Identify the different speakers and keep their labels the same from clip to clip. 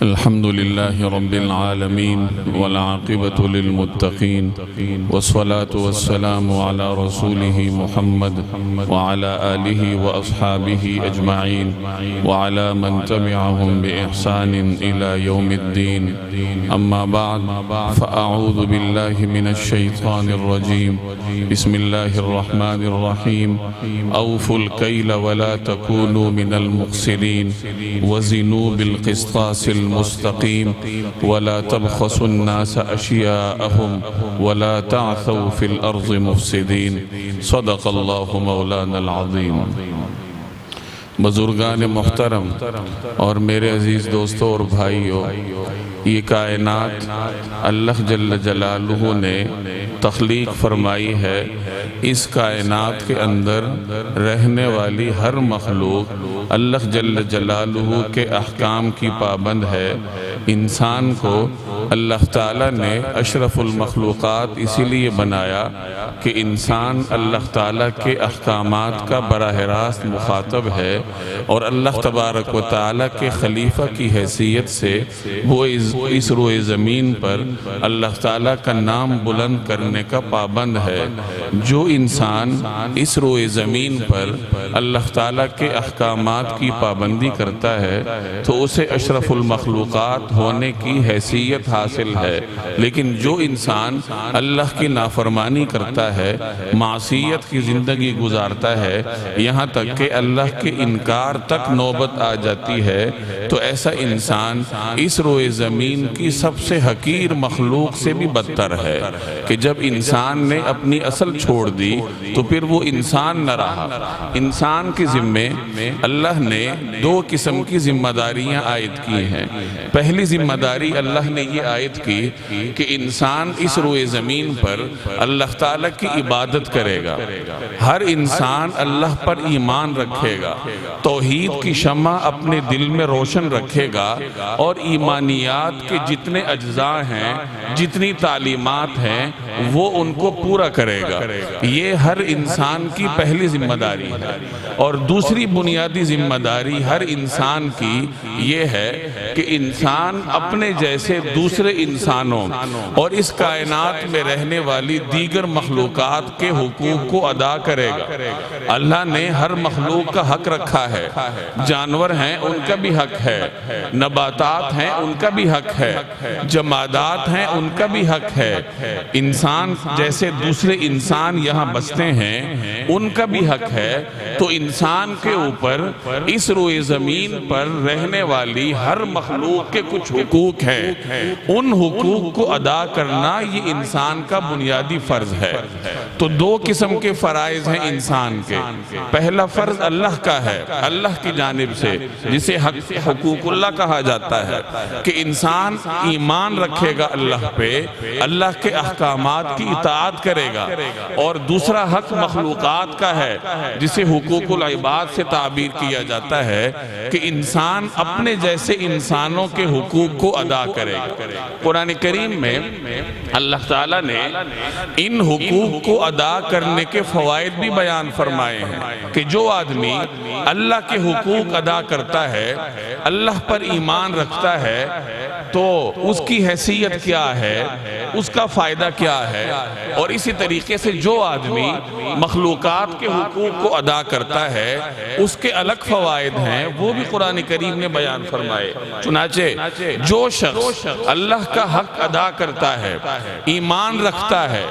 Speaker 1: الحمد لله رب العالمين والعاقبة للمتقين والصلاة والسلام على رسوله محمد وعلى آله وأصحابه أجمعين وعلى من تبعهم بإحسان إلى يوم الدين. أما بعد فأعوذ بالله من الشيطان الرجيم. بسم الله الرحمن الرحيم. أوفوا الكيل ولا تكونوا من المخسرين وزنوا بالقسطاس المستقيم ولا تبخسوا الناس أشياءهم ولا تعثوا في الأرض مفسدين. صدق الله مولانا العظيم. بزرگان محترم اور میرے عزیز دوستوں اور بھائیوں، یہ کائنات اللہ جل جلالہ نے تخلیق فرمائی ہے. اس کائنات کے اندر رہنے والی ہر مخلوق اللہ جل جلالہ کے احکام کی پابند ہے. انسان کو اللہ تعالیٰ نے اشرف المخلوقات اسی لیے بنایا کہ انسان اللہ تعالیٰ کے احکامات کا براہ راست مخاطب ہے، اور اللہ تبارک و تعالیٰ کے خلیفہ کی حیثیت سے وہ اس روئے زمین پر اللہ تعالیٰ کا نام بلند کرنے کا پابند ہے. جو انسان اس روئے زمین پر اللہ تعالیٰ کے احکامات کی پابندی کرتا ہے تو اسے اشرف المخلوقات ہونے کی حیثیت حاصل ہے. لیکن جو انسان اللہ کی نافرمانی کرتا ہے، معصیت کی زندگی گزارتا ہے، یہاں تک کہ اللہ کے انکار تک نوبت آ جاتی ہے، تو ایسا انسان اس روئے زمین کی سب سے حقیر مخلوق سے بھی بدتر ہے کہ جب انسان نے اپنی اصل چھوڑ دی تو پھر وہ انسان نہ رہا. انسان کے ذمے اللہ نے دو قسم کی ذمہ داریاں عائد کی ہیں. پہلی ذمہ داری اللہ نے یہ عائد کی کہ انسان اس روئے زمین پر اللہ تعالیٰ کی عبادت کرے گا. ہر انسان اللہ پر ایمان رکھے گا، توحید کی شمع اپنے دل میں روشن رکھے گا، اور ایمانیات کے جتنے اجزاء ہیں، جتنی تعلیمات ہیں، وہ ان کو پورا کرے گا. یہ ہر انسان کی پہلی ذمہ داری ہے. اور دوسری بنیادی ذمہ داری ہر انسان کی یہ ہے کہ انسان اپنے جیسے دوسرے انسانوں اور اس کائنات میں رہنے والی دیگر مخلوقات کے حقوق کو ادا کرے گا. اللہ نے ہر مخلوق کا حق رکھا ہے. جانور ہیں ان کا بھی حق ہے، نباتات ہیں ان کا بھی حق ہے، جمادات ہیں ان کا بھی حق ہے، انسان جیسے دوسرے انسان یہاں بستے ہیں ان کا بھی حق ہے. تو انسان کے اوپر اس روئے زمین پر رہنے والی ہر مخلوق کے کچھ حقوق ہیں. ان حقوق کو ادا کرنا یہ انسان کا بنیادی فرض ہے. تو دو قسم کے فرائض ہیں انسان کے. پہلا فرض اللہ کا ہے، اللہ کی جانب سے، جسے حقوق اللہ کہا جاتا ہے، کہ انسان ایمان رکھے گا اللہ پہ، اللہ کے احکامات کی اطاعت کرے گا. اور دوسرا حق مخلوقات کا ہے جسے حقوق العباد سے تعبیر کیا جاتا ہے، کہ انسان اپنے جیسے انسانوں کے حقوق کو ادا کرے گا. قرآن کریم میں اللہ تعالیٰ نے ان حقوق کو ادا کرنے کے فوائد بھی بیان فرمائے ہیں کہ جو آدمی اللہ کے حقوق ادا کرتا ہے، اللہ پر ایمان رکھتا ہے، تو اس کی حیثیت کیا ہے، اس کا فائدہ کیا ہے. اور اسی طریقے سے جو آدمی مخلوقات کے حقوق کو ادا کرتا ہے اس کے الگ فوائد ہیں، وہ بھی قرآن کریم نے بیان فرمائے. چنانچہ جو شخص اللہ کا حق ادا کرتا ہے، ایمان رکھتا ہے،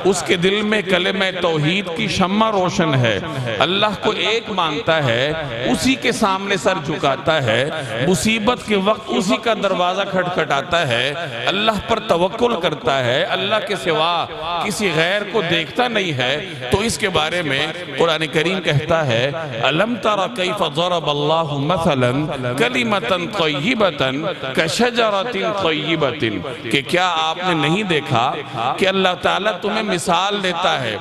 Speaker 1: اس کے دل میں کلمہ توحید کی شمع روشن ہے، اللہ کو ایک مانتا ہے، اسی کے سامنے سر جھکاتا ہے، مصیبت کے وقت اسی کا دروازہ کھٹکھٹاتا ہے، اللہ پر توکل کرتا ہے، اللہ کے سوا کسی غیر کو دیکھتا نہیں ہے، تو اس کے بارے میں قرآن کریم کہتا ہے أَلَمْ تَرَ كَيْفَ ضَرَبَ اللَّهُ مَثَلًا كَلِمَةً طَيِّبَةً كَشَجَرَةٍ طَيِّبَةٍ کہ کیا آپ نے نہیں دیکھا کہ اللہ تعالیٰ تمہیں مثال دیتا ہے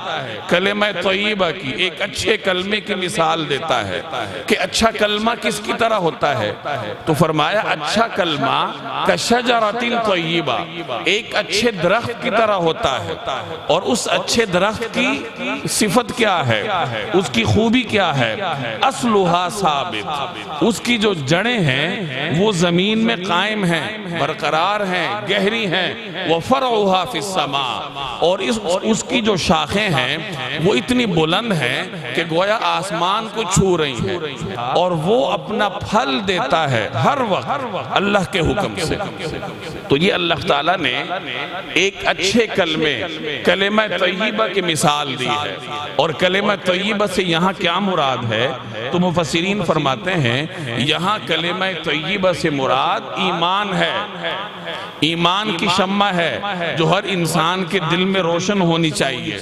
Speaker 1: کلمہ طیبہ کی، ایک اچھے کلمے کی مثال دیتا ہے کہ اچھا کلمہ کس کی طرح ہوتا ہے. تو فرمایا اچھا کلمہ کشجرۃ طیبہ، ایک اچھے درخت کی طرح ہوتا ہے۔ اور اس اچھے درخت کی صفت کیا ہے، اس کی خوبی کیا ہے؟ اصلھا ثابت، اس کی جو جڑیں ہیں وہ زمین میں قائم ہیں، برقرار ہیں، گہری ہیں۔ وفرعھا فی السماء، اور اس کی جو شاخیں ہیں وہ اتنی بلند ہیں کہ گویا آسمان کو چھو رہی ہیں، اور وہ اپنا پھل دیتا ہے ہر وقت اللہ کے حکم سے۔ تو یہ اللہ تعالیٰ نے ایک اچھے کلمہ طیبہ کی مثال دی ہے۔ اور کلمہ طیبہ سے یہاں کیا مراد ہے؟ تو مفسرین فرماتے ہیں یہاں کلمہ طیبہ سے مراد ایمان ہے، ایمان کی شمع ہے جو ہر انسان کے دل میں روشن ہونی چاہیے۔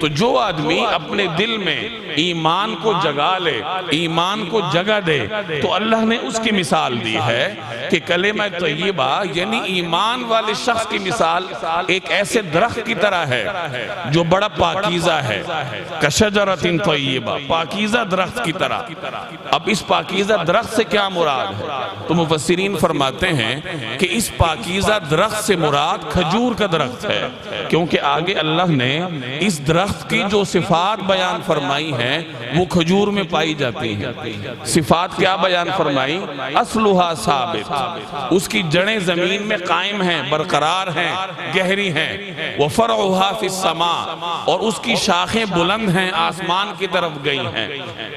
Speaker 1: تو جو آدمی اپنے دل میں ایمان کو جگا لے، ایمان کو جگہ دے، تو اللہ نے اس کی مثال دی ہے کہ کلمہ طیبہ یعنی ایمان والے شخص کی مثال ایک ایسے درخت کی طرح ہے جو بڑا پاکیزہ ہے، کشجرۃ طیبہ، پاکیزہ درخت کی طرح۔ اب اس پاکیزہ درخت سے کیا مراد ہے؟ تو مفسرین فرماتے ہیں کہ اس پاکیزہ درخت سے مراد کھجور کا درخت ہے، کیونکہ آگے اللہ نے اس درخت کی جو صفات بیان فرمائی ہیں وہ کھجور میں پائی جاتی ہیں۔ صفات کیا بیان فرمائی؟ اصلھا ثابت، اس کی جڑیں زمین میں قائم ہیں، برقرار ہیں، گہری ہیں۔ وفرعھا فی السماء، اور اس کی شاخیں بلند ہیں، آسمان کی طرف گئی ہیں۔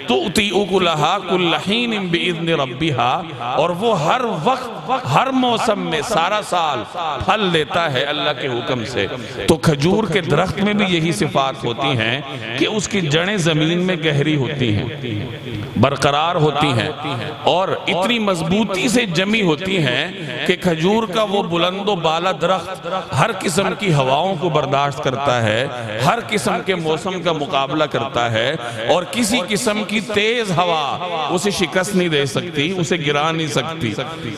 Speaker 1: تؤتی اکلھا کل حین باذن ربھا، اور وہ ہر وقت ہر موسم میں سارا سال پھل دیتا ہے اللہ کے حکم سے۔ تو کھجور کے درخت میں بھی یہی صفات ہوتی ہیں کہ اس کی جڑیں زمین میں گہری ہوتی ہیں، برقرار ہوتی ہیں، اور اتنی مضبوطی سے جمی ہوتی ہیں کہ کھجور کا وہ بلند و بالا درخت ہر قسم کی ہواؤں کو برداشت کرتا ہے، ہر قسم کے موسم کا مقابلہ کرتا ہے، اور کسی قسم کی تیز ہوا اسے شکست نہیں دے سکتی، اسے گرا نہیں سکتی۔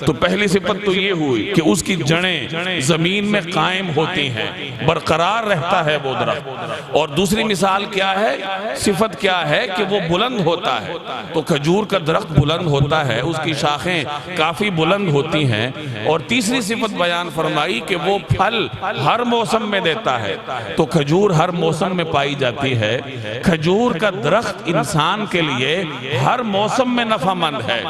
Speaker 1: تو پہلی صفت تو یہ ہوئی کہ اس کی جڑیں زمین میں قائم ہوتی ہیں، برقرار رہتا ہے وہ درخت۔ اور دوسری مثال کیا ہے، صفت کیا ہے کہ وہ بلند ہوتا ہے۔ تو کھجور کا درخت بلند ہوتا ہے، اس کی شاخیں کافی بلند ہوتی ہیں۔ اور تیسری صفت بیان فرمائی کہ وہ پھل ہر موسم میں دیتا ہے۔ تو کھجور ہر موسم میں پائی جاتی ہے۔ کھجور کا درخت انسان کے لیے ہر موسم میں نفع مند ہے۔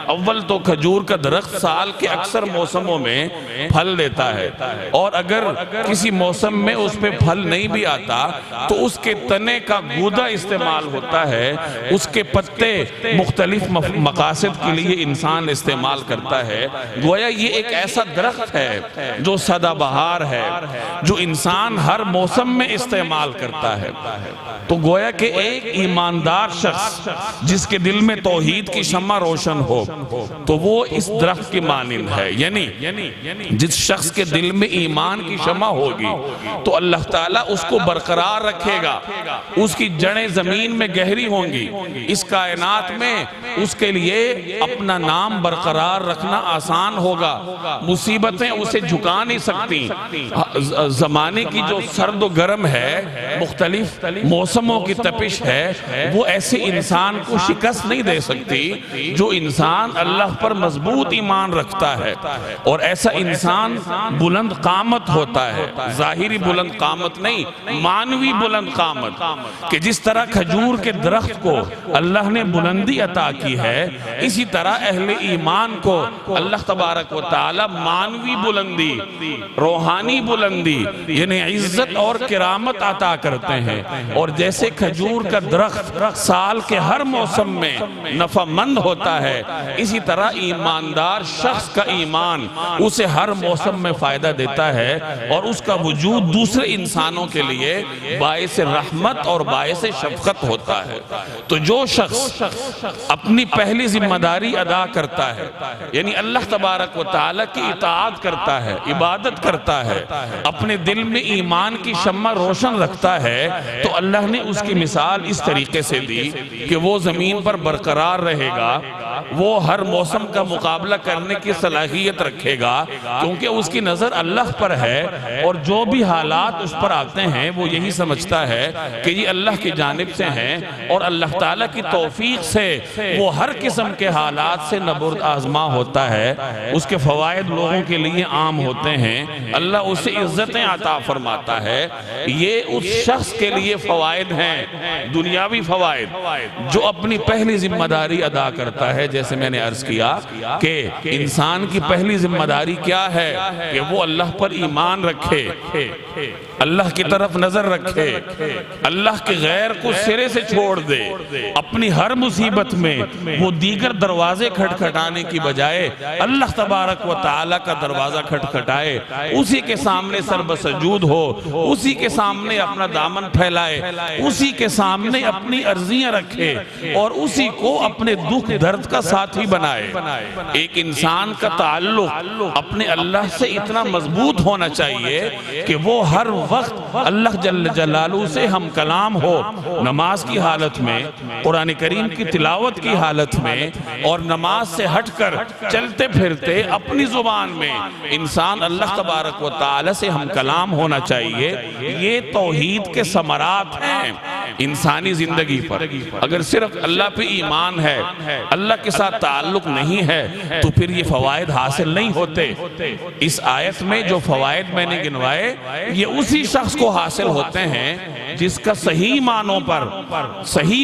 Speaker 1: اول تو کھجور کا درخت سال کے اکثر موسموں میں پھل دیتا ہے، اور اگر کسی موسم میں اس پہ پھل نہیں بھی آتا تو اس کے تنے کا گودا استعمال ہوتا ہے، اس کے پتے مختلف مقاصد کے لیے انسان استعمال کرتا ہے۔ گویا یہ ایک ایسا درخت ہے جو سدا بہار ہے، جو انسان ہر موسم میں استعمال کرتا ہے۔ تو گویا کہ ایک ایماندار شخص جس کے دل میں توحید کی شمع روشن ہو تو وہ اس درخت کی مانند ہے، یعنی جس شخص کے دل میں ایمان کی شمع ہوگی تو اللہ تعالیٰ اس کو برقرار رکھے گا، اس کی جڑیں زمین میں گہری ہوں گی۔ اس کائنات میں اس کے لیے اپنا نام برقرار رکھنا آسان ہوگا، مصیبتیں اسے جھکا نہیں سکتی۔ زمانے کی جو سرد و گرم ہے، مختلف موسموں کی تپش ہے، وہ ایسے انسان کو شکست نہیں دے سکتی جو انسان اللہ پر مضبوط ایمان رکھتا ہے۔ اور ایسا انسان بلند قامت ہوتا ہے، ظاہری بلند قامت نہیں، معنوی بلند قامت، کہ جس طرح کھجور کے درخت کو اللہ نے بلندی عطا کی ہے، اسی طرح اہل ایمان کو اللہ تبارک و تعالی معنوی بلندی، روحانی بلندی یعنی عزت اور کرامت عطا کرتے ہیں۔ اور جیسے کھجور کا درخت سال کے ہر موسم میں نفع مند ہوتا ہے، اسی طرح ایماندار شخص کا ایمان اسے ہر موسم میں فائدہ دیتا ہے، اور اس کا وجود دوسرے انسانوں کے لیے باعث رحمت اور باعث شفقت ہوتا ہے۔ تو جو شخص اپنی پہلی ذمہ داری ادا کرتا ہے، یعنی اللہ تبارک و تعالیٰ کی اطاعت کرتا ہے، عبادت کرتا ہے، اپنے دل میں ایمان کی شمع روشن رکھتا ہے، تو اللہ نے اس کی مثال اس طریقے سے دی کہ وہ زمین پر برقرار رہے گا، وہ ہر موسم کا مقابلہ کرنے کی صلاحیت رکھے گا، کیونکہ اس کی نظر اللہ پر ہے، اور جو بھی حالات اس پر آتے ہیں وہ یہی سمجھتا ہے کہ یہ اللہ کی جانب سے ہیں، اور اللہ تعالیٰ کی توفیق سے وہ ہر قسم کے حالات سے نبرد آزما ہوتا ہے، اس کے فوائد لوگوں کے لیے عام ہوتے ہیں، اللہ اسے عزتیں عطا فرماتا ہے۔ یہ اس شخص کے لیے فوائد ہیں، دنیاوی فوائد، جو اپنی پہلی ذمہ داری ادا کرتا ہے۔ جیسے میں نے عرض کیا کہ انسان کی پہلی ذمہ داری کیا ہے کہ وہ اللہ پر ایمان رکھے، اللہ کی طرف نظر رکھے، اللہ کے غیر کو سرے سے چھوڑ دے، اپنی ہر مصیبت میں وہ دیگر دروازے کھٹکھٹانے کی بجائے اللہ تبارک و تعالی کا دروازہ کھٹکھٹائے، اسی کے سامنے سر بسجود ہو، اسی کے سامنے اپنا دامن پھیلائے، اسی کے سامنے اپنی عرضیاں رکھے، اور اسی کو اپنے دکھ درد کا ساتھی بنائے۔ ایک انسان کا تعلق اپنے اللہ سے اتنا مضبوط ہونا چاہیے کہ وہ ہر وقت اللہ جل جلالہ سے ہم کلام ہو، نماز کی حالت میں، قرآن کریم کی تلاوت کی حالت میں، اور نماز سے ہٹ کر چلتے پھرتے اپنی زبان میں انسان اللہ تبارک و تعالی سے ہم کلام ہونا چاہیے۔ یہ توحید کے ثمرات ہیں انسانی زندگی پر۔ اگر صرف اللہ پہ ایمان ہے، اللہ کے ساتھ تعلق نہیں ہے، تو پھر یہ فوائد حاصل نہیں ہوتے۔ اس آیت میں جو فوائد میں نے گنوائے، یہ اسی شخص کو حاصل ہوتے ہیں جس کا صحیح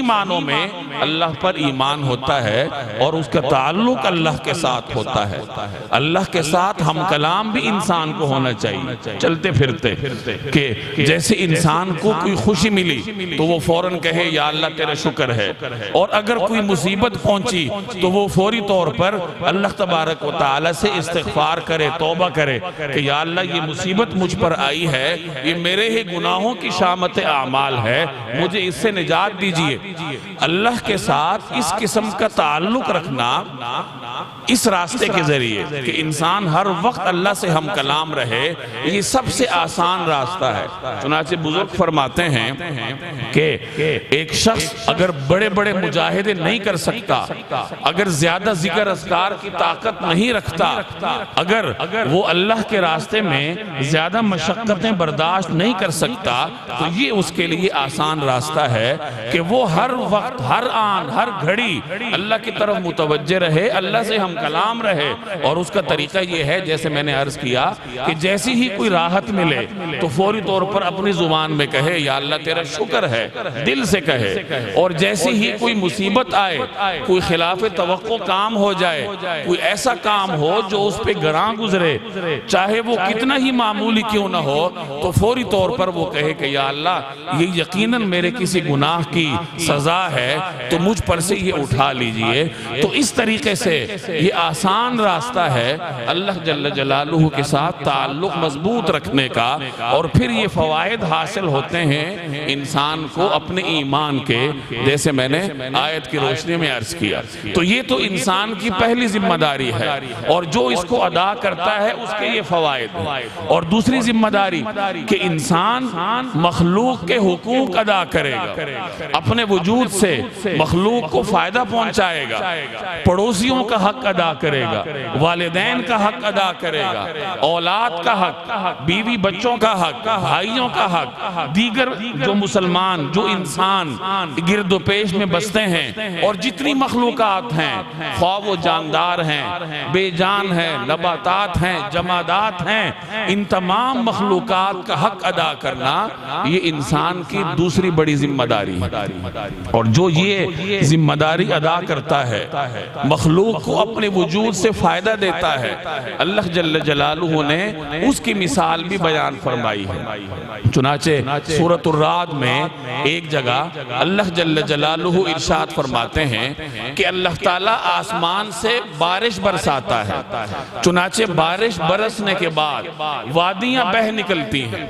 Speaker 1: معنوں میں اللہ پر ایمان ہوتا ہے، اور اس کا تعلق اللہ کے ساتھ ہوتا ہے۔ اللہ کے ساتھ ہم کلام بھی انسان کو ہونا چاہیے، چلتے پھرتے، کہ جیسے انسان کو کوئی خوشی ملی تو وہ فوراً کہے یا اللہ تیرا شکر ہے، اور اگر کوئی مصیبت پہنچی تو وہ فوری طور پر اللہ تبارک و تعالی سے استغفار کرے، توبہ کرے کہ یا اللہ یہ مصیبت مجھ پر آئی ہے، یہ میرے ہی گناہوں کی شامت اعمال ہے، مجھے اس سے نجات دیجئے۔ اللہ کے ساتھ اس قسم کا تعلق رکھنا اس راستے کے ذریعے کہ انسان ہر وقت اللہ سے ہم کلام رہے، یہ سب سے آسان راستہ ہے۔ چنانچہ بزرگ فرماتے ہیں کہ ایک شخص اگر بڑے بڑے مجاہدے نہیں کر سکتا، اگر زیادہ ذکر اذکار کی طاقت نہیں رکھتا، اگر وہ اللہ کے راستے میں زیادہ مشقتیں برداشت نہیں کر سکتا، تو یہ اس کے لیے آسان راستہ ہے کہ وہ ہر وقت، ہر آن، ہر گھڑی اللہ کی طرف متوجہ رہے، اللہ سے ہم کلام رہے۔ اور اس کا طریقہ یہ ہے، جیسے میں نے عرض کیا، کہ جیسی ہی کوئی راحت ملے تو فوری طور پر اپنی زبان میں کہے یا اللہ تیرا شکر ہے، دل سے کہے، اور جیسی ہی کوئی مصیبت آئے، کوئی خلاف توقع کام ہو جائے، کوئی ایسا کام ہو جو اس پہ گراں گزرے، چاہے وہ کتنا ہی معمولی کیوں نہ ہو، تو فوری طور پر وہ کہے کہ یا اللہ یہ یقیناً میرے کسی گناہ کی سزا ہے، تو مجھ پر سے یہ اٹھا لیجئے۔ تو اس طریقے سے یہ آسان راستہ ہے اللہ جل جلالہ کے ساتھ تعلق مضبوط رکھنے کا، اور پھر یہ فوائد حاصل ہوتے ہیں انسان کو اپنے ایمان کے، جیسے میں نے آیت کی روشنی میں عرض کیا۔ تو یہ تو انسان کی پہلی ذمہ داری ہے، اور جو اس کو ادا کرتا ہے اس کے یہ فوائد ہیں۔ اور دوسری ذمہ داری کہ انسان مخلوق کے حقوق ادا کرے گا، اپنے وجود سے مخلوق کو فائدہ پہنچائے گا، پڑوسیوں کا حق ادا کرے گا، والدین کا حق ادا کرے گا، اولاد کا حق، بیوی بچوں کا حق، بھائیوں کا حق، دیگر جو مسلمان، جو انسان گرد و پیش میں بستے ہیں، اور جتنی مخلوقات ہیں، خواہ وہ جاندار ہیں، بے جان ہیں، نباتات ہیں، جمادات ہیں، ان تمام مخلوقات کا حق ادا کرنا یہ انسان کی دوسری بڑی ذمہ داری ہے۔ اور جو یہ ذمہ داری ادا کرتا ہے، مخلوق کو اپنے وجود سے فائدہ دیتا ہے، اللہ جل جلالہ نے اس کی مثال بھی بیان فرمائی ہے۔ چنانچہ سورۃ الرعد میں ایک جگہ اللہ جل جلالہ ارشاد فرماتے ہیں کہ اللہ تعالیٰ آسمان سے بارش برساتا ہے، چنانچہ بارش برسنے کے بعد وادیاں بہہ نکلتی ہیں،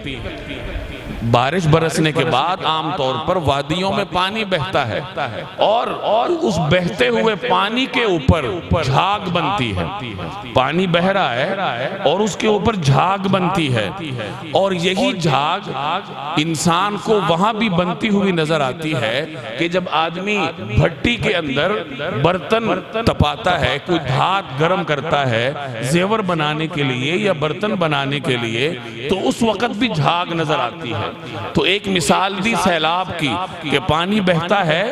Speaker 1: بارش برسنے کے بعد عام طور پر وادیوں میں پانی بہتا ہے اور اس بہتے ہوئے پانی کے اوپر جھاگ بنتی ہے. پانی بہ رہا ہے اور اس کے اوپر جھاگ بنتی ہے اور یہی جھاگ انسان کو وہاں بھی بنتی ہوئی نظر آتی ہے کہ جب آدمی بھٹی کے اندر برتن تپاتا ہے, کوئی دھات گرم کرتا ہے زیور بنانے کے لیے یا برتن بنانے کے لیے, تو اس وقت بھی جھاگ نظر آتی ہے. تو ایک مثال دی سیلاب کی کہ پانی بہتا ہے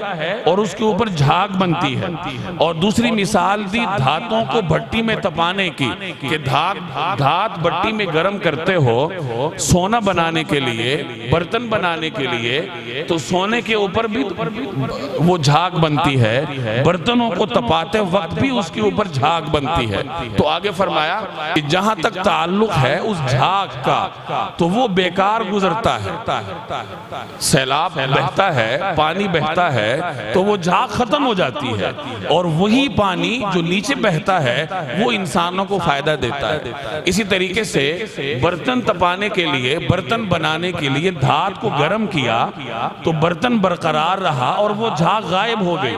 Speaker 1: اور اس کے اوپر جھاگ بنتی ہے, اور دوسری مثال دی دھاتوں کو بھٹی میں تپانے کی کہ دھات بھٹی میں گرم کرتے ہو سونا بنانے کے لیے, برتن بنانے کے لیے, تو سونے کے اوپر بھی وہ جھاگ بنتی ہے, برتنوں کو تپاتے وقت بھی اس کے اوپر جھاگ بنتی ہے. تو آگے فرمایا کہ جہاں تک تعلق ہے اس جھاگ کا تو وہ بیکار گزرتا ہے. سیلاب بہتا ہے, پانی بہتا ہے تو وہ جھاگ ختم ہو جاتی ہے, اور وہی پانی جو نیچے بہتا ہے وہ انسانوں کو فائدہ دیتا ہے. اسی طریقے سے برتن تپانے کے لیے, برتن بنانے کے لیے دھات کو گرم کیا تو برتن برقرار رہا اور وہ جھاگ غائب ہو گئی.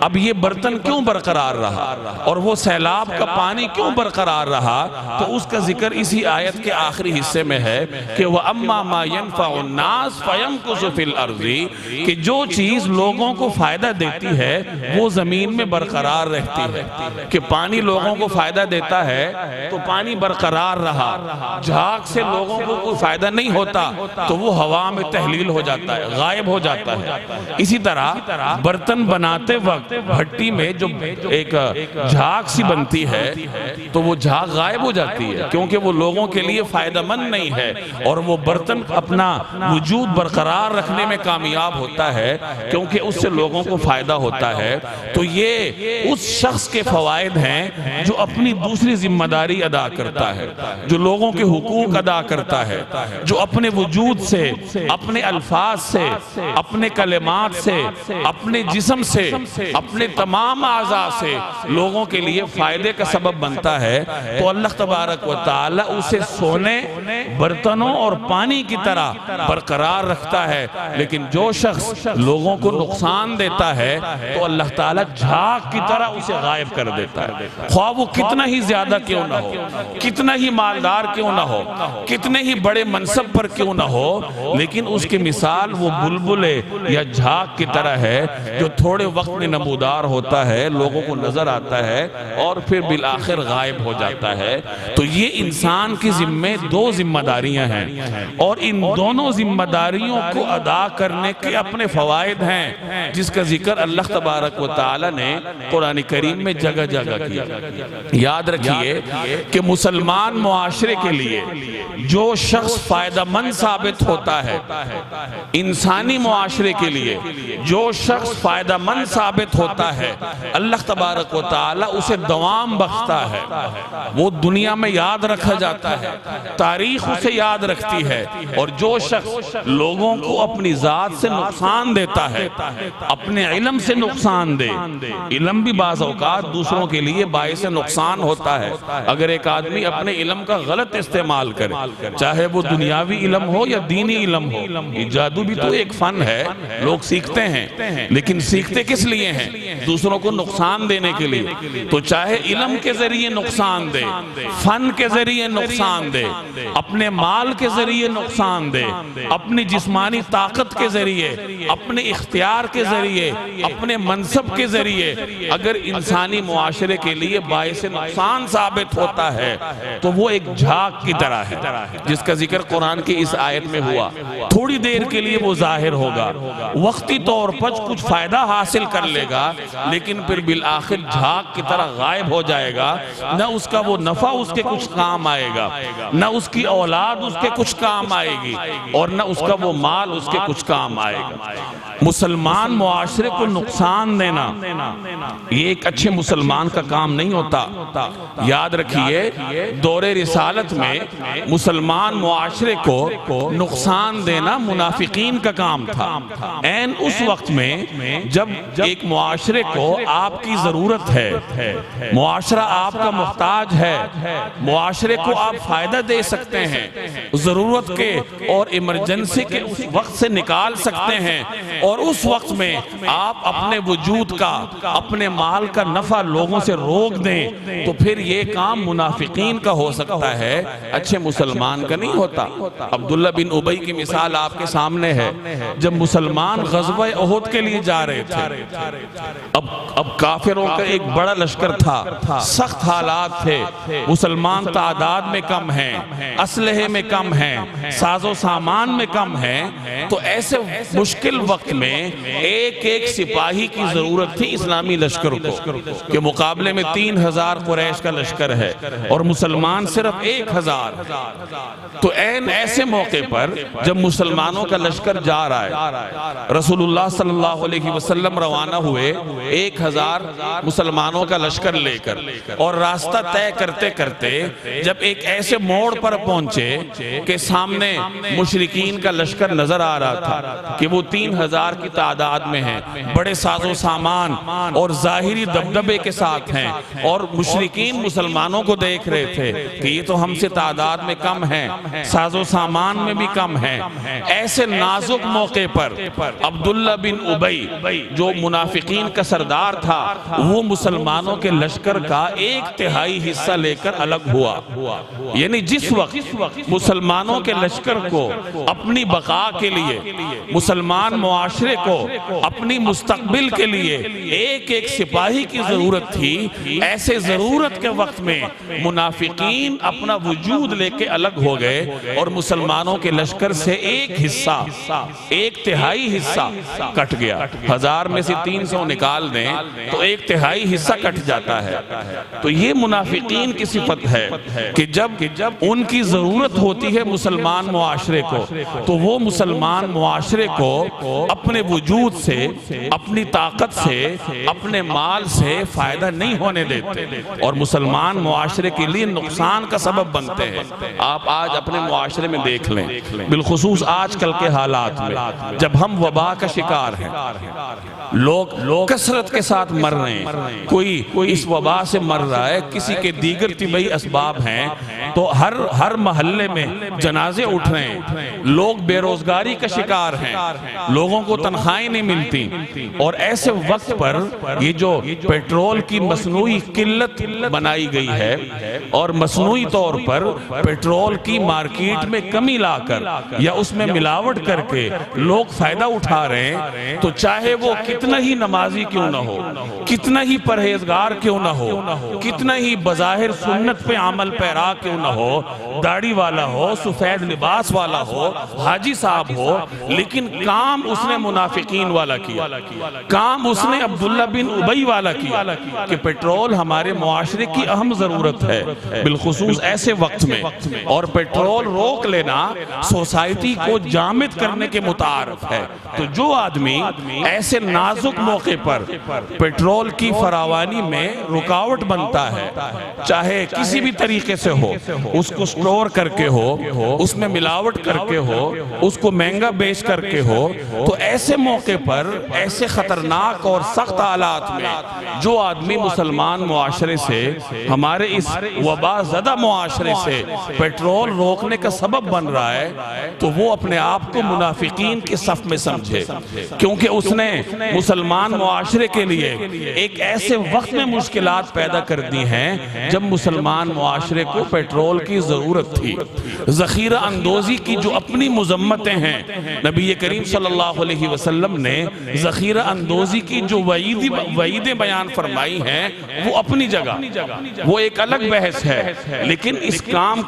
Speaker 1: اب یہ برتن کیوں برقرار رہا اور وہ سیلاب کا پانی کیوں برقرار رہا؟ تو اس کا ذکر اسی آیت کے آخری حصے میں ہے کہ وَأَمَّا مَا يَنْفَعُ النَّاسِ فَيَمْكُسُ فِي الْأَرْضِ, کہ جو چیز لوگوں کو فائدہ دیتی ہے وہ زمین میں برقرار رہتی ہے. کہ پانی لوگوں کو فائدہ دیتا ہے تو پانی برقرار رہا, جھاگ سے لوگوں کو کوئی فائدہ نہیں ہوتا تو وہ ہوا میں تحلیل ہو جاتا ہے, غائب ہو جاتا ہے. اسی طرح برتن بناتے وقت بھٹی میں جو ایک جھاگ سی بنتی ہے تو وہ جھاگ غائب ہو جاتی ہے کیونکہ وہ لوگوں کے لیے فائدہ مند نہیں ہے, اور وہ برتن اپنا وجود برقرار رکھنے میں کامیاب ہوتا ہے کیونکہ اس سے لوگوں کو فائدہ ہوتا ہے. تو یہ اس شخص کے فوائد ہیں جو اپنی دوسری ذمہ داری ادا کرتا ہے, جو لوگوں کے حقوق ادا کرتا ہے, جو اپنے وجود سے, اپنے الفاظ سے, اپنے کلمات سے, اپنے جسم سے, اپنے تمام اعضاء سے لوگوں کے لیے فائدے کا سبب بنتا ہے. تو اللہ تبارک و تعالی اسے سونے, برتنوں اور پانی کی طرح برقرار رکھتا ہے. لیکن جو شخص لوگوں کو نقصان دیتا ہے تو اللہ تعالیٰ جھاگ کی طرح اسے غائب کر دیتا ہے. خواہ وہ کتنا ہی زیادہ کیوں نہ ہو, کتنا ہی مالدار کیوں نہ ہو, کتنے ہی بڑے منصب پر کیوں نہ ہو, لیکن اس کی مثال وہ بلبلے یا جھاگ کی طرح ہے جو تھوڑے وقت میں نمودار ہوتا ہے, لوگوں کو نظر آتا ہے اور پھر بالآخر غائب ہو جاتا ہے. تو یہ انسان کی ذمہ دو ذمہ داریاں ہیں, اور ان دونوں ذمہ داریوں کو ادا کرنے کے اپنے فوائد ہیں جس کا ذکر اللہ تبارک و تعالی نے قرآن کریم میں جگہ جگہ کیا. یاد رکھیے کہ مسلمان معاشرے کے لیے جو شخص فائدہ مند ثابت ہوتا ہے, انسانی معاشرے کے لیے جو شخص فائدہ مند ثابت ہوتا ہے, اللہ تبارک و تعالی اسے دوام بخشتا ہے. وہ دنیا میں یاد رکھا جاتا ہے, تاریخ اسے یاد رکھتی ہے. اور جو شخص لوگوں کو اپنی ذات سے نقصان دیتا ہے, اپنے علم سے نقصان دے, علم بھی بعض اوقات دوسروں کے لیے باعث نقصان ہوتا ہے. اگر ایک آدمی اپنے علم کا غلط استعمال کرے, چاہے وہ دنیاوی علم ہو یا دینی علم ہو, جادو بھی تو ایک فن ہے, لوگ سیکھتے ہیں, لیکن سیکھتے کس لیے ہیں؟ دوسروں کو نقصان دینے کے لیے. تو چاہے علم کے ذریعے نقصان دے, فن کے ذریعے نقصان دے, اپنے مال کے ذریعے نقصان دے, اپنی جسمانی طاقت کے ذریعے, اپنے اختیار کے ذریعے, اپنے منصب کے ذریعے اگر انسانی معاشرے کے لیے باعث نقصان ثابت ہوتا ہے تو وہ ایک جھاگ کی طرح ہے جس کا ذکر قرآن کی اس آیت میں ہوا. تھوڑی دیر کے لیے وہ ظاہر ہوگا, وقتی طور پر کچھ فائدہ حاصل کر لے گا, لیکن پھر بالآخر جھاگ کی طرح غائب ہو جائے گا. نہ اس کا وہ نفع اس کے کچھ کام آئے گا, نہ اس کی اولاد اس کے کچھ کام آئے گی, اور نہ اس کا وہ مال اس کے کچھ کام آئے گا. مسلمان معاشرے کو نقصان دینا یہ ایک اچھے مسلمان کا کام نہیں ہوتا. یاد رکھیے دور رسالت میں مسلمان معاشرے کو نقصان دینا منافقین کا کام تھا. این اس وقت میں جب ایک معاشرے کو آپ کی ضرورت ہے, معاشرہ آپ کا محتاج ہے, معاشرے کو آپ فائدہ دے سکتے ہیں, ضرورت کے اور اور ایمرجنسی کے اس وقت سے نکال سکتے ہیں، اور اس وقت میں آپ اپنے وجود کا، اپنے مال کا نفع لوگوں سے روک دیں، تو پھر یہ کام منافقین کا ہو سکتا ہے، اچھے مسلمان کا نہیں ہوتا۔ عبداللہ بن ابی کی مثال آپ کے سامنے ہے۔ جب مسلمان غزوہ احد کے لیے جا رہے تھے، اب کافروں کا ایک بڑا لشکر تھا، سخت حالات تھے، مسلمان تعداد میں کم ہیں، اسلحے میں کم ہیں، ساز و سامان میں کم ہیں، تو ایسے مشکل وقت میں ایک ایک سپاہی کی ضرورت تھی اسلامی لشکر کو، کہ مقابلے میں 3000 قریش کا لشکر ہے اور مسلمان صرف 1000۔ تو ایسے موقع پر جب مسلمانوں کا لشکر جا رہا ہے، رسول اللہ صلی اللہ علیہ وسلم روانہ ہوئے 1000 مسلمانوں کا لشکر لے کر، اور راستہ طے کرتے کرتے جب ایک ایسے موڑ پر پہنچے کہ سامنے مشرکین کا لشکر نظر آ رہا تھا کہ وہ 3000 کی تعداد میں ہیں، بڑے ساز و سامان اور ظاہری دبدبے کے ساتھ ہیں، اور مشرکین مسلمانوں کو دیکھ رہے تھے کہ یہ تو ہم سے تعداد میں کم ہیں، ساز و سامان میں بھی کم ہیں۔ ایسے نازک موقع پر عبداللہ بن ابی جو منافقین کا سردار تھا، وہ مسلمانوں کے لشکر کا 1/3 حصہ لے کر الگ ہوا۔ یعنی جس وقت مسلمانوں کے لشکر کو اپنی بقا کے لیے، مسلمان معاشرے کو اپنی مستقبل کے لیے ایک ایک سپاہی کی ضرورت تھی، ایسے ضرورت کے وقت میں منافقین اپنا وجود لے کے الگ ہو گئے اور مسلمانوں کے لشکر سے ایک حصہ، 1/3 حصہ کٹ گیا۔ 1000 میں سے 300 نکال دیں تو 1/3 حصہ کٹ جاتا ہے۔ تو یہ منافقین کی صفت ہے کہ جب ان کی ضرورت ہوتی ہے مسلمان معاشرے کو، تو وہ مسلمان معاشرے کو اپنے وجود سے، اپنی طاقت سے، اپنے مال سے فائدہ نہیں ہونے دیتے اور مسلمان معاشرے کے لیے نقصان کا سبب بنتے ہیں۔ آپ آج اپنے معاشرے میں دیکھ لیں، بالخصوص آج کل کے حالات میں جب ہم وبا کا شکار ہیں، لوگ کثرت کے ساتھ مر رہے ہیں، کوئی اس وبا سے مر رہا ہے، کسی کے دیگر طبی اسباب ہیں، تو ہر محلے میں جنازے اٹھ رہے ہیں، لوگ بے روزگاری کا شکار ہیں، لوگوں کو تنخواہیں نہیں ملتی، اور ایسے وقت پر یہ جو پیٹرول کی مصنوعی قلت بنائی گئی ہے اور مصنوعی طور پر پیٹرول کی مارکیٹ میں کمی لا کر یا اس میں ملاوٹ کر کے لوگ فائدہ اٹھا رہے ہیں، تو چاہے وہ کتنا ہی نمازی کیوں نہ ہو، کتنا ہی پرہیزگار کیوں نہ ہو، کتنا ہی بظاہر سنت پہ عمل پیرا کیوں نہ ہو، داڑھی والا ہو، سفید لباس والا ہو، حاجی صاحب ہو، لیکن کام اس نے منافقین والا کیا، کام اس نے عبداللہ بن ابی والا کیا کہ پیٹرول ہمارے معاشرے کی اہم ضرورت ہے، بالخصوص ایسے وقت میں، اور پیٹرول روک لینا سوسائٹی کو جامد کرنے کے متعارف ہے۔ تو جو آدمی ایسے نازک موقع پر پیٹرول کی فراوانی میں رکاوٹ بنتا ہے، چاہے کسی بھی طریقے سے ہو، اس کو سٹور کر کے ہو، اس میں ملاوٹ کر کے ہو، اس کو مہنگا بیچ کر کے ہو، تو ایسے موقع پر، ایسے خطرناک اور سخت حالات میں جو آدمی مسلمان معاشرے سے، ہمارے اس وبا زدہ معاشرے سے پیٹرول روکنے کا سبب بن رہا ہے، تو وہ اپنے آپ کو منافقین کے صف میں سمجھے، کیونکہ اس نے مسلمان معاشرے کے لیے ایک ایسے وقت میں مشکلات پیدا کر دی ہیں جب مسلمان معاشرے کو پیٹرول کی ضرورت تھی۔ ذخیرہ اندوزی کی جو اپنی مذمتیں ہیں، نبی کریم صلی اللہ علیہ وسلم نے ذخیرہ اندوزی کی جو وعیدیں بیان فرمائی ہیں، وہ اپنی جگہ، وہ ایک الگ بحث ہے، لیکن اس کام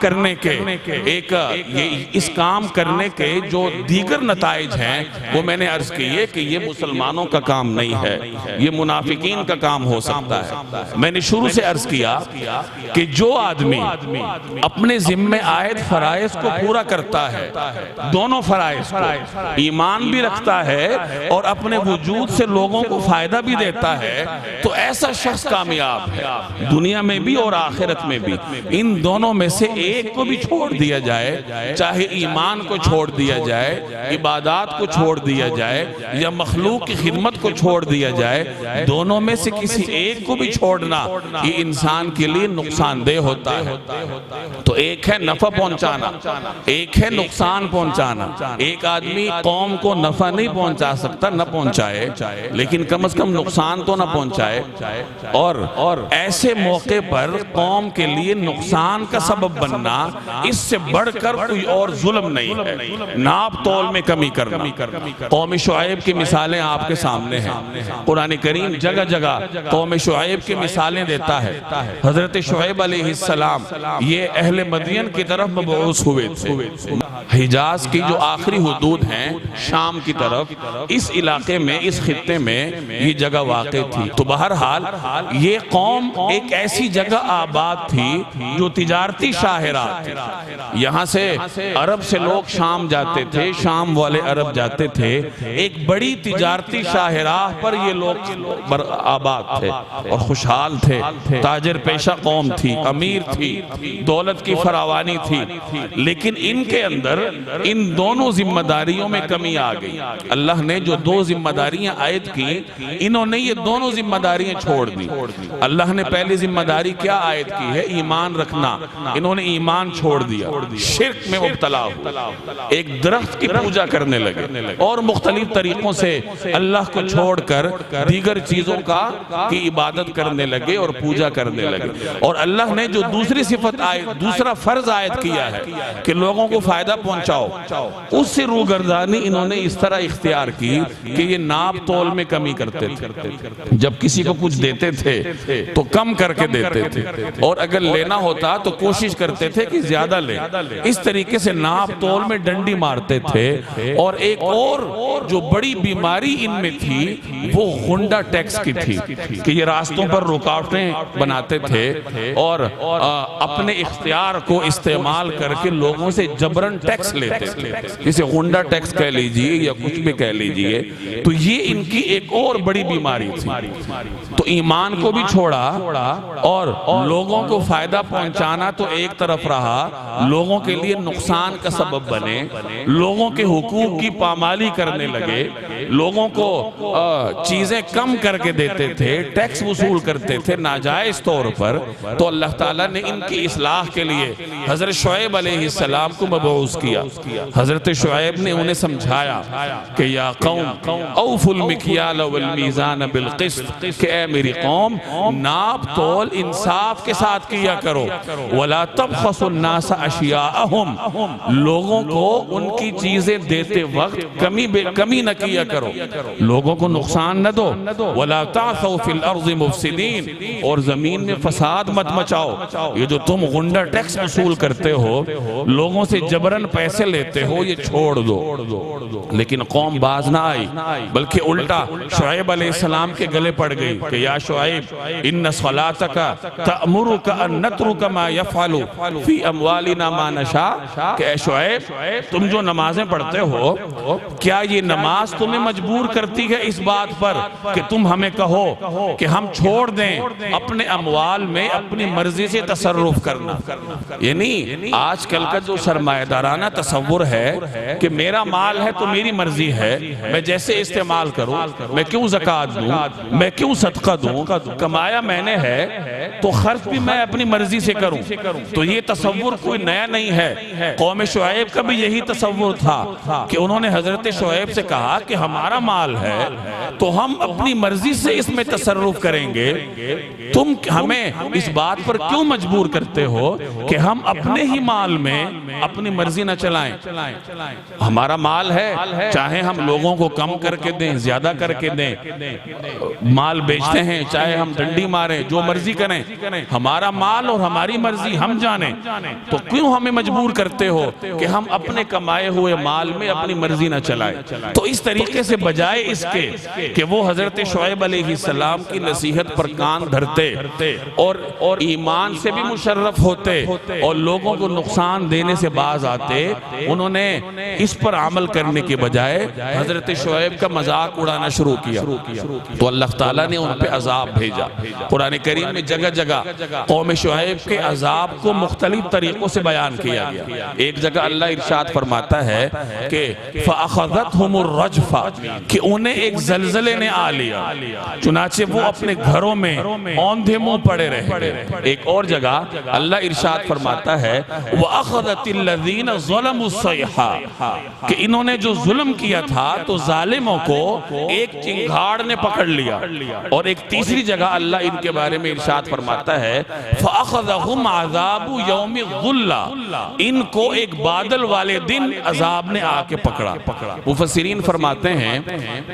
Speaker 1: کرنے کے جو دیگر نتائج ہیں، وہ میں نے عرض کیے کہ یہ مسلمانوں کا کام نہیں ہے، یہ منافقین کا کام ہو سکتا ہے۔ میں نے شروع سے عرض کیا کہ جو آدمی اپنے ذمہ عائد فرائض کو پورا کرتا ہے، دونوں فرائض کو، ایمان بھی رکھتا ہے اور اپنے وجود سے لوگوں کو فائدہ بھی دیتا ہے، تو ایسا شخص کامیاب ہے، دنیا میں بھی اور آخرت میں بھی۔ ان دونوں میں سے ایک کو بھی چھوڑ دیا جائے، چاہے ایمان کو چھوڑ دیا جائے، عبادات کو چھوڑ دیا جائے، یا مخلوق کی خدمت کو چھوڑ دیا جائے، دونوں میں سے کسی ایک کو بھی چھوڑنا یہ انسان کے لیے نقصان دہ ہوتا ہے۔ تو ایک ہے نفع پہنچانا، ایک ہے نقصان پہنچانا۔ ایک آدمی قوم کو نفع نہیں پہنچا سکتا، نہ پہنچائے، لیکن کم از کم نقصان تو نہ پہنچائے۔ اور ایسے موقع پر قوم کے لیے نقصان کا سبب بننا، اس سے بڑھ کر کوئی اور ظلم نہیں ہے۔ ناپ تول میں کمی کرنا۔ قوم شعیب کی مثالیں آپ کے سامنے ہیں۔ قرآن کریم جگہ جگہ قوم شعیب کی مثالیں دیتا ہے۔ حضرت شعیب علیہ السلام یہ اہل مدین کی طرف مبعوث ہوئے تھے۔ حجاز کی جو آخری حدود ہیں شام کی طرف، اس علاقے میں، اس خطے میں یہ جگہ واقع تھی۔ تو بہرحال یہ قوم ایک ایسی جگہ آباد تھی جو تجارتی شاہراہ تھی۔ یہاں سے عرب سے لوگ شام جاتے تھے، شام والے عرب جاتے تھے۔ ایک بڑی تجارتی شاہراہ پر یہ لوگ آباد تھے اور خوشحال تھے۔ تاجر پیشہ قوم تھی، امیر تھی، دولت کی فراوانی تھی، لیکن ان کے اندر ان دونوں ذمہ داریوں میں کمی آ گئی۔ اللہ نے جو دو ذمہ داریاں عائد کی، انہوں نے یہ دونوں ذمہ داریاں چھوڑ دی۔ اللہ نے پہلی ذمہ داری کیا عائد کی ہے؟ ایمان رکھنا۔ انہوں نے ایمان چھوڑ دیا، شرک میں مبتلا ہوا، ایک درخت کی پوجا کرنے لگے اور مختلف طریقوں سے اللہ کو چھوڑ کر دیگر چیزوں کی عبادت کرنے لگے اور پوجا کرنے لگے۔ اور اللہ نے جو دوسری صفت دوسرا فرض عائد کیا ہے کہ لوگوں کو فائدہ پہنچاؤ، اس سے روگردانی انہوں نے اس طرح اختیار کی کہ یہ ناپ تول میں کمی کرتے تھے۔ جب کسی کو کچھ دیتے تھے تو کم کر کے دیتے تھے، اور اگر لینا ہوتا تو کوشش کرتے تھے کہ زیادہ لیں۔ اس طریقے سے ناپ تول میں ڈنڈی مارتے تھے۔ اور ایک اور جو بڑی بیماری ان میں تھی وہ غنڈہ ٹیکس کی تھی کہ یہ راستوں پر رکاوٹیں بناتے تھے اور اپنے اختیار کو استعمال کر کے لوگوں سے جبرن ٹیکس لیتے تھے، جسے غنڈہ ٹیکس کہہ لیجئے یا کچھ بھی کہہ لیجئے۔ تو یہ ان کی ایک اور بڑی بیماری تھی۔ تو ایمان کو بھی چھوڑا اور لوگوں کو فائدہ پہنچانا تو ایک طرف رہا، لوگوں کے لیے نقصان کا سبب بنے، لوگوں کے حقوق کی پامالی کرنے لگے، لوگوں کو چیزیں کم کر کے دیتے تھے، ٹیکس وصول کرتے تھے ناجائز طور پر۔ تو اللہ تعالیٰ نے ان کی اصلاح کے لیے حضرت شعیب علیہ السلام کو مبعوث کیا۔ حضرت شعیب نے انہیں سمجھایا کہ یا قوم اوفوا المکیال والمیزان بالقسط، کہ اے میری قوم ناپ تول انصاف کے ساتھ کیا کرو، ولا تبخسوا الناس اشیاءہم، لوگوں کو ان کی چیزیں دیتے وقت کمی نہ کیا کرو، لوگوں کو نقصان نہ دو، ولا تعثوا فی الارض مفسدین، اور زمین میں فساد مت مچاؤ۔ یہ جو تم غنڈہ ٹیکس وصول کرتے ہو، لوگوں سے جبرن پیسے لیتے ہو، یہ چھوڑ دو۔ لیکن قوم باز نہ آئی، بلکہ الٹا شعیب علیہ السلام کے گلے پڑ گئی کہ یا شعیب ان صلاتک تأمرک ان نترک ما یفعل فی اموالنا ما نشاء، کہ اے شعیب تم جو نمازیں پڑھتے ہو، کیا یہ نماز تمہیں مجبور کرتی ہے اس بات پر کہ تم ہمیں کہو کہ ہم چھوڑ دیں اپنے اموال میں اپنی مرضی سے تصرف کرنا؟ یعنی آج کل کا جو سرمایہ دارانہ تصور ہے کہ میرا مال ہے تو میری مرضی ہے، میں جیسے استعمال کروں، میں کیوں زکوٰۃ دوں، میں کیوں صدقہ دوں، کمایا میں نے ہے تو خرچ بھی میں اپنی مرضی سے کروں۔ تو یہ تصور کوئی نیا نہیں ہے، قوم شعیب کا بھی یہی تصور تھا کہ انہوں نے حضرت شعیب سے کہا کہ ہمارا مال ہے تو ہم اپنی مرضی سے اس میں تصرف کریں گے، تم ہمیں اس بات پر کیوں مجبور کرتے ہو کہ ہم اپنے ہی مال میں اپنی مرضی نہ چلائیں؟ ہمارا مال ہے، چاہے ہم لوگوں کو کم کر کے دیں، زیادہ کر کے دیں، مال بیچتے ہیں، چاہے ہم ڈنڈی ماریں، جو مرضی کریں، ہمارا مال اور ہماری مرضی ہم جانیں، تو کیوں ہمیں مجبور کرتے ہو کہ ہم اپنے کمائے ہوئے مال میں اپنی مرضی نہ چلائیں؟ تو اس طریقے سے بجائے اس کے کہ وہ حضرت شعیب علیہ السلام کی نصیحت پر کان دھرتے اور ایمان سے بھی مشرف ہوتے اور لوگوں کو نقصان دینے سے باز آتے، انہوں نے اس پر عمل کرنے کے بجائے حضرت شعیب کا مذاق اڑانا شروع کیا۔ تو اللہ تعالیٰ نے ان پہ عذاب بھیجا۔ قرآن کریم میں جگہ جگہ قوم شعیب کے عذاب کو مختلف طریقوں سے بیان کیا گیا۔ ایک جگہ اللہ ارشاد فرماتا ہے کہ فَأَخَذَتْهُمُ الرَّجْفَةُ، کہ انہیں ایک زلزلے نے آ لیا، چنانچہ وہ اپنے گھروں میں اوندھے منہ پڑے رہے۔ ایک اور جگہ اللہ ارشاد فرماتا ہے وَأَخَذَتِ الَّذِينَ ظَلَمُوا الصَّيْحَةُ کہ انہوں نے جو ظلم کیا تھا تو ظالموں کو ایک چنگھاڑ نے پکڑ لیا۔ اور ایک تیسری جگہ اللہ ان کے بارے میں ارشاد فرماتا ہے فَأَخَذَهُمْ عَذَابُ يَوْمِ الظُّلَّةِ ان کو ایک بادل والے دن عذاب نے آ کے پکڑا۔ مفسرین فرماتے ہیں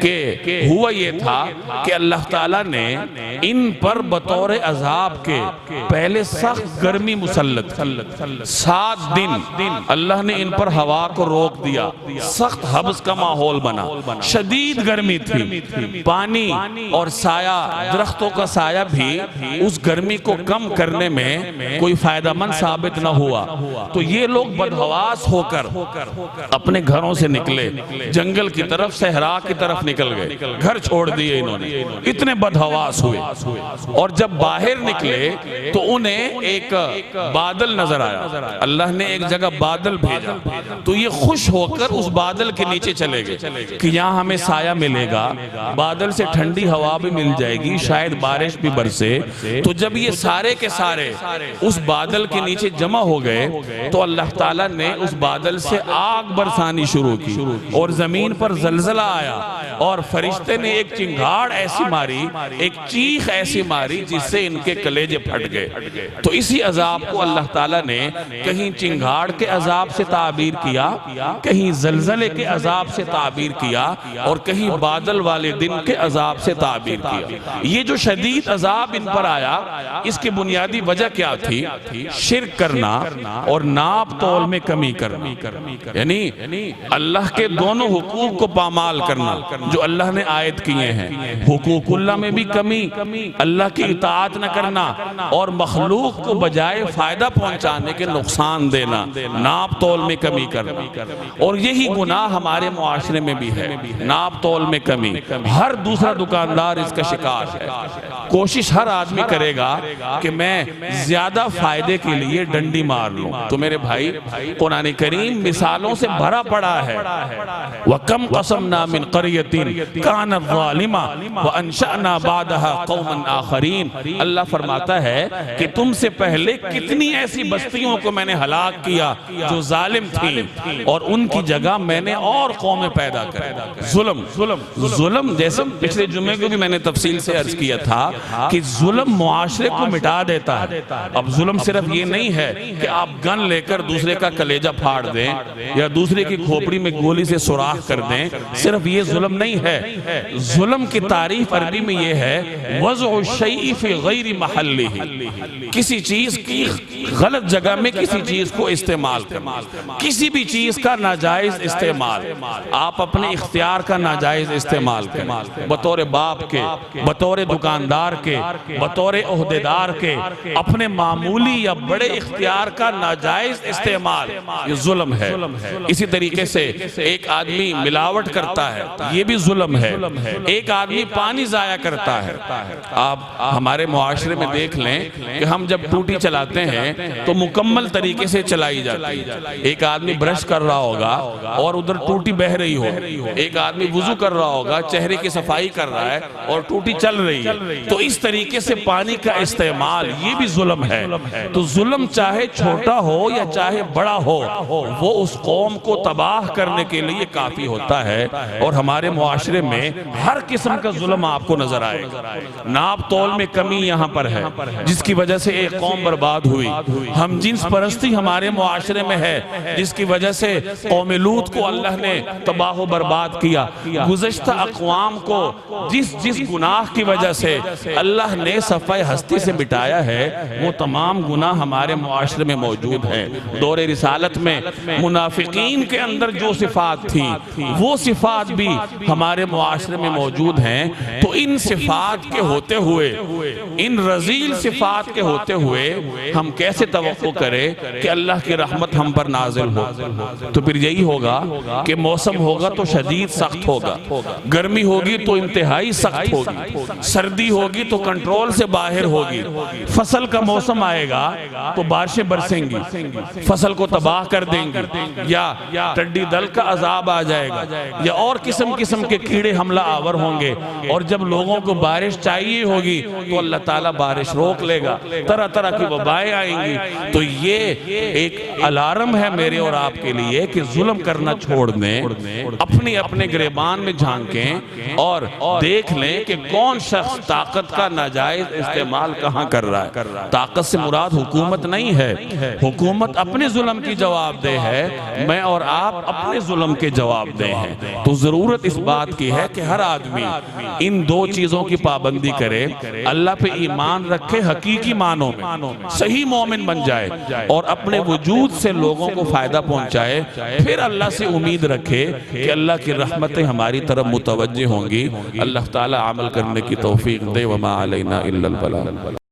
Speaker 1: کہ ہوا یہ تھا کہ اللہ تعالیٰ نے ان پر بطور عذاب کے پہلے سخت گرمی مسلط 7 دن اللہ نے ان پر ہوا کو روک دیا، سخت حبس کا ماحول بنا، شدید گرمی تھی، پانی اور سایہ درختوں کا سایہ بھی اس گرمی کو کم کرنے میں کوئی فائدہ مند ثابت نہ ہوا۔ تو یہ لوگ بدحواس ہو کر اپنے گھروں سے نکلے، جنگل کی طرف صحرا کی طرف نکل گئے، گھر چھوڑ دیے انہوں نے، اتنے بدحواس ہوئے۔ اور جب باہر نکلے تو انہیں ایک بادل نظر آیا، اللہ نے ایک جگہ بادل بھیجا تو یہ خوش ہو کر اس بادل کے نیچے چلے گئے کہ یہاں ہمیں سایہ ملے گا، بادل سے ٹھنڈی ہوا بھی مل جائے گی، شاید بارش بھی برسے۔ تو جب یہ سارے کے سارے اس بادل کے نیچے جمع ہو گئے تو اللہ تعالیٰ نے اس بادل سے آگ برسانی شروع کی اور زمین پر زلزلہ آیا اور فرشتے نے ایک چنگھاڑ ایسی ماری، ایک چیخ ایسی ماری جس سے ان کے کلیجے پھٹ گئے۔ تو اسی عذاب کو اللہ تعالیٰ نے کہیں چنگھاڑ کے عذاب سے تعبیر کیا، کہیں زلزلے کے عذاب سے تعبیر کیا اور کہیں بادل والے دن کے عذاب سے تعبیر کیا۔ یہ جو شدید عذاب ان پر آیا اس کی بنیادی وجہ کیا تھی؟ شرک کرنا اور ناپ تول میں کمی کرنا، یعنی اللہ کے دونوں حقوق کو پامال کرنا جو اللہ نے عائد کیے ہیں، حقوق اللہ میں بھی کمی، اللہ کی اطاعت نہ کرنا اور مخلوق کو بجائے فائدہ پہنچانے کے نقصان دینا، ناپ تول میں کمی کرنا۔ اور یہی گناہ ہمارے معاشرے میں بھی ہے، ناپ تول میں کمی۔ ہر دوسرا دکاندار اس کا شکار ہے، کوشش ہر آدمی کرے گا کہ میں زیادہ فائدے کے لیے ڈنڈی مار لوں۔ تو میرے بھائی قرآن کریم مثالوں سے بھرا پڑا ہے۔ وَكَمْ قَصَمْنَا مِنْ قَرْيَةٍ كَانَتْ ظَالِمَةً وَأَنشَأْنَا بَعْدَهَا قَوْمًا آخَرِينَ اللہ فرماتا ہے کہ تم سے پہلے کتنی ایسی بستیوں کو میں نے ہلاک کیا جو ظالم تھیں اور ان کی جگہ میں نے اور قومیں پیدا کر۔ ظلم جیسے پچھلے جمعے کو بھی میں نے تفصیل سے عرض کیا تھا کہ ظلم معاشرے کو مٹا دیتا ہے۔ اب ظلم صرف یہ نہیں ہے کہ آپ گن لے کر دوسرے کا کلیجہ پھاڑ دیں یا دوسرے کی کھوپڑی میں گولی سے سوراخ کر دیں، صرف یہ ظلم نہیں ہے۔ ظلم کی تعریف عربی میں یہ ہے وضع الشیء فی غیر محلہ، کسی چیز کی غلط جگہ میں کسی چیز کو استعمال کرنا، کسی بھی چیز کا ناجائز استعمال، آپ اپنے اختیار کا ناجائز استعمال کریں، بطور باپ کے، بطور دکاندار کے، بطور عہدیدار کے، اپنے معمولی یا بڑے اختیار کا ناجائز استعمال، یہ ظلم ہے۔ اسی طریقے سے ایک آدمی ملاوٹ کرتا ہے، یہ بھی ظلم ہے۔ ایک آدمی پانی ضائع کرتا ہے۔ آپ ہمارے معاشرے میں دیکھ لیں کہ ہم جب ٹوٹی چلاتے ہیں تو مکمل طریقے سے چلائی جاتی ہے۔ ایک آدمی برش کر رہا ہوگا اور ادھر ٹوٹی بہہ رہی ہو، ایک آدمی وضو کر رہا ہوگا، چہرے کی صفائی کر رہا ہے اور ٹوٹی چل رہی ہے۔ تو اس طریقے سے پانی کا استعمال یہ بھی ظلم ہے۔ تو ظلم چاہے چھوٹا ہو یا چاہے بڑا ہو، وہ اس قوم کو تباہ کرنے کے لیے کافی ہوتا ہے۔ اور ہمارے معاشرے میں ہر قسم کا ظلم آپ کو نظر آئے گا۔ ناپ تول میں کمی یہاں پر ہے جس کی وجہ سے ایک قوم برباد ہوئی۔ ہم جنس پرستی ہمارے معاشرے میں ہے جس کی وجہ سے قوم لوط کو اللہ نے تباہ و برباد کیا۔ گزشتہ اقوام کو جس گناہ کی وجہ سے اللہ نے صفحہ ہستی سے مٹایا ہے وہ تمام گناہ ہمارے معاشرے میں موجود ہیں۔ دور رسالت میں منافقین کے اندر جو صفات تھیں وہ صفات بھی ہمارے معاشرے میں موجود ہیں۔ تو ان صفات کے ہوتے ہوئے، ان رذیل صفات کے ہوتے ہوئے ہم کیسے توقع کریں کہ اللہ کی رحمت ہم پر نازل ہو؟ تو پھر یہی ہوگا کہ موسم ہوگا تو شدید سخت ہوگا، گرمی ہوگی تو انتہائی سخت ہوگی، سردی ہوگی تو کنٹرول سے باہر ہوگی، فصل کا موسم آئے گا تو بارشیں برسیں گی، فصل کو تباہ کر دیں گی، یا ٹڈی دل کا عذاب آ جائے گا، یا اور قسم قسم کے کیڑے حملہ آور ہوں گے، اور جب لوگوں کو بارش چاہیے ہوگی تو اللہ تعالیٰ بارش روک لے گا، طرح طرح کی وبائیں آئیں گی۔ تو یہ ایک الارم ہے میرے اور آپ کے لیے کہ ظلم کرنا چھوڑ دیں، اپنے گریبان میں جھانکیں اور دیکھ لیں کہ کون شخص طاقت کا ناجائز استعمال کہاں کر رہا ہے۔ طاقت سے مراد حکومت نہیں ہے، حکومت اپنے ظلم کی جواب دہ ہے، میں اور آپ اپنے ظلم کے جواب دہ ہیں۔ تو ضرورت اس بات کی ہے کہ ہر آدمی ان دو چیزوں کی پابندی کرے، اللہ پہ ایمان رکھے حقیقی معنوں میں، صحیح مومن بن جائے اور اپنے وجود سے لوگوں کو فائدہ پہنچائے، پھر اللہ سے امید رکھے کہ اللہ کی رحمتیں ہماری طرف متوجہ ہوں گی۔ اللہ تعالیٰ عمل کرنے کی توفیق دے، وما علینا الا البلاغ۔